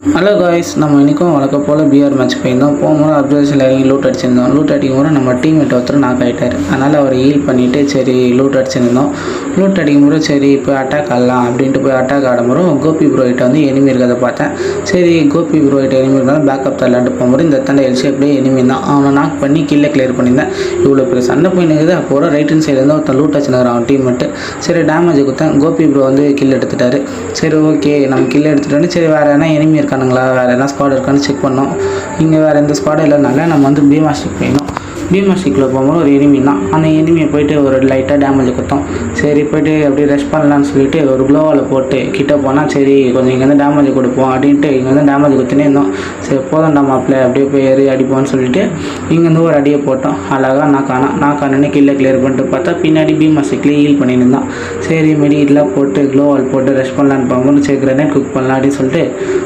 Hello guys, நம்ம இன்றைக்கும் வழக்கம் போல் பிஆர் மேட்ச் போயிருந்தோம். போகும்போது அப்சர்வேஷனில் இறங்கி லூட் அடிச்சிருந்தோம். லூட் அடிக்கும் போது நம்ம டீம்மேட் ஒருத்தர் நாக் ஆகிட்டார். அதனால் அவர் ஹீல் பண்ணிவிட்டு சரி லூட் அடிச்சிருந்தோம். லூட் அடிக்கும் போது சரி இப்போ அட்டாக் ஆடலாம் அப்படின்ட்டு போய் அட்டாக் ஆடும்போது கோபி ப்ரோகிட்ட வந்து எனிமி இருக்கிறத பார்த்தேன். சரி கோபி ப்ரோகிட்ட எனிமி இருந்தாலும் பேக்கப் தரலான்ட்டு போகும்போது இந்த தண்டை எழுச்சி அப்படியே எனிமி தான். அவனை நாக் பண்ணி கில்லை கிளியர் பண்ணியிருந்தேன். இவ்வளோ பெரிய சண்டை போயினுக்குது. அப்போ ரைட் ஹேண்ட் சைட்லேருந்து ஒருத்தன் லூட் அடிச்சுனார் அவன் டீம்மேட்டு. சரி டேமேஜ் கொடுத்தேன். கோபி ப்ரோ வந்து கில் எடுத்துட்டாரு. சரி ஓகே நம்ம கில் எடுத்துட்டோன்னு சரி வேறு என்ன எனிமி இருக்கானுங்களா, வேறு என்ன ஸ்குவாட் இருக்கான்னு செக் பண்ணோம். இங்கே வேறு எந்த ஸ்குவாடும் இல்லைனால நம்ம வந்து பீமாஸ்டிக் போயிடணும். பீமாஸ்டிக்கில் போகும்போது ஒரு எனிமி தான். அந்த எனிமியை போய்ட்டு ஒரு லைட்டாக டேமேஜ் கொடுத்தோம். சரி போய்ட்டு அப்படியே ரெஸ்ட் பண்ணலான்னு சொல்லிட்டு ஒரு க்ளோவால் போட்டு கிட்டே போனால் சரி கொஞ்சம் இங்கேருந்து டேமேஜ் கொடுப்போம் அப்படின்ட்டு இங்கேருந்து டேமேஜ் கொடுத்துனே இருந்தோம். சரி போதும்டா மாப்பிள்ள அப்படியே போய் ஏறி அடிப்போம்னு சொல்லிட்டு இங்கேருந்து ஒரு அடியை போட்டோம். அழகாக நாக்கானே கில்லை கிளியர் பண்ணிட்டு பார்த்தா பின்னாடி பீமாஸ்டிக்லேயே ஹீல் பண்ணிட்டு இருந்தான். சரி மெடிக்கெலாம் போட்டு க்ளோவால் போட்டு ரெஸ்ட் பண்ணலான்னு போகும்போது சரி கிரனேட் குக் பண்ணலாம் அப்படின்னு சொல்லிட்டு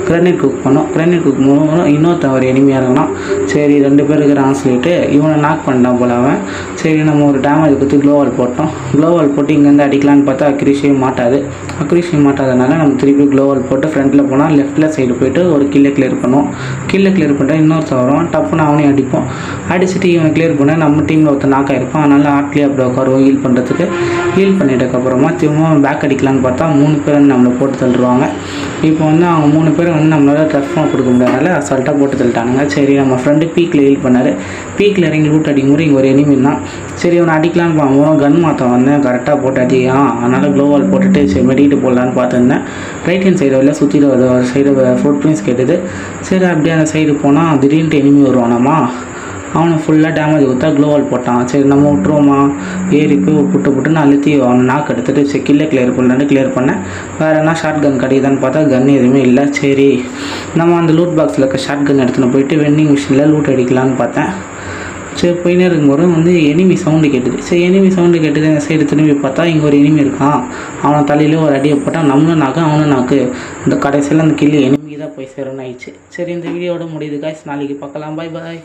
கிரனேட் குக் பண்ணோம். கிரனேட் குக் பண்ணுவோம் இன்னொருத்தன் ஒரு எனிமியாக இருந்தான். சரி 2 பேர் இருக்கிறான்னு சொல்லிட்டு இவனை நாக் பண்ணிட்டான் போல அவன். சரி நம்ம ஒரு டேமேஜ் கொடுத்து க்ளோவால் போட்டோம். க்ளோவால் போட்டு இங்கேருந்து அடிக்கலான்னு பார்த்தா அக்ரிஷியும் மாட்டாதனால நம்ம திருப்பி க்ளோவால் போட்டு ஃப்ரண்ட்டில் போனால் லெஃப்ட்டில் சைடு போய்ட்டு ஒரு கில்லை கிளியர் பண்ணுவோம். கில்லை கிளியர் பண்ணிட்டா இன்னொருத்தன் வருவான். டப்புன்னு அவனையும் அடிப்போம். அடிச்சுட்டு இவனை கிளியர் பண்ண நம்ம டீமில் ஒருத்தர் நாக் ஆகிருப்பான். அதனால் ஆட்லேயே அப்படி உட்காருவோம் ஹீல் பண்ணுறதுக்கு. ஹீல் பண்ணிட்டதுக்கப்புறமா திரும்ப பேக் அடிக்கலான்னு பார்த்தா 3 பேர் வந்து நம்மளை போட்டு தள்ளுருவாங்க. இப்போ வந்து அவங்க 3 பேர் வந்து நம்மளால் டஃப்பாக கொடுக்க முடியாதனால அசால்ட்டாக போட்டு தள்ளிட்டானுங்க. சரி நம்ம ஃப்ரெண்டு பீக்கில் ஹீல் பண்ணார். பீக்கில் இறங்கி லூட் அடிக்கும் போது இங்கே ஒரு எனிமி தான். சரி அவனை அடிக்கலான்னு பார்ப்போம். கன் மாற்ற வந்தேன் கரெக்டாக போட்டு அடிக்கான். அதனால் க்ளோவால் போட்டுட்டு சரி மெடிக்கிட்டு போடலான்னு பார்த்துருந்தேன். ரைட் ஹேண்ட் சைடு வரல சுற்றிட்டு ஒரு சைடு ஃபுட் பிரின்ஸ் கேட்டுது. சரி அப்படியே அந்த சைடு போனால் திடீர்னு எனிமி வருவானாமா. அவனை ஃபுல்லாக டேமேஜ் கொடுத்தா க்ளோவால் போட்டான். சரி நம்ம விட்டுருவோமா ஏறி போய் புட்டுன்னு அழுத்தி அவனை நாக்கு எடுத்துகிட்டு சரி கில்லை கிளியர் பண்ணலான்னு கிளியர் பண்ணேன். வேறு என்ன ஷார்ட் கன் கிடைக்குதான்னு பார்த்தா கன் எதுவுமே இல்லை. சரி நம்ம அந்த லூட் பாக்ஸில் இருக்க ஷார்ட் கன் எடுத்துன்னு போயிட்டு வெண்டிங் மிஷினில் லூட் அடிக்கலான்னு பார்த்தேன். சரி போயினே இருக்கும்போது வந்து எனிமி சவுண்டு கேட்டுது. சரி எனிமி சவுண்டு கேட்டுது. அந்த சைடு திரும்பி பார்த்தா இங்கே ஒரு எனிமி இருக்கான். அவனை தலையிலே ஒரு அடியை போட்டால் நம்மளும் நாக்கு அவனும் நாக்கு. இந்த கடைசியில் அந்த கில்லு எனிமி தான் போய் சேரணும் ஆயிடுச்சு. சரி இந்த வீடியோட முடியுது காய்ஸ். நாளைக்கு பார்க்கலாம். பாய் பாய்.